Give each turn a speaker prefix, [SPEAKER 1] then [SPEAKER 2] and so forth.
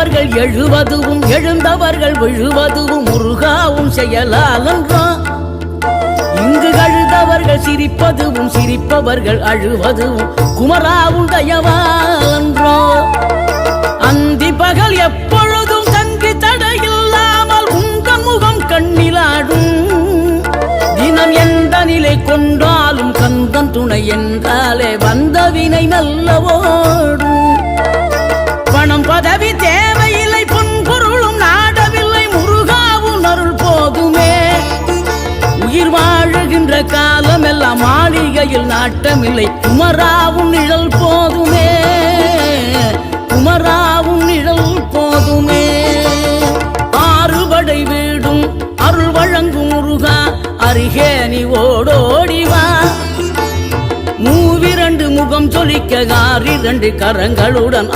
[SPEAKER 1] விழுந்தவர்கள் எழுவதுவும் எழுந்தவர்கள் விழுவதுவும் முருகாவும் செயலாலன்றோ இங்கு அழுதவர்கள் சிரிப்பதுவும் சிரிப்பவர்கள் அழுவதுவும் குமராவும் தயவாலன்றோ அந்தி பகல் எப்பொழுதும் தங்கி தடையில்லாமல் உங்கள் முகம் கண்ணிலாடும் தினம் எந்த நிலை கொண்டாலும் கந்தன் துணை என்றாலே வந்த வினை நல்லவோடும் பணம் பதவி தேவையில்லை பொன்பொருளும் நாடவில்லை முருகாவும் அருள் போதுமே உயிர் வாழுகின்ற காலம் எல்லாம் மாளிகையில் நாட்டமில்லை குமராவும் நிழல் போதுமே குமராவும் நிழல் போதுமே ஆறுபடை வீடும் அருள் வழங்கும் முருகா அருகே நீ ஓடோடிவா மூவிரண்டு முகம் சொலிக்க 6 கரங்களுடன்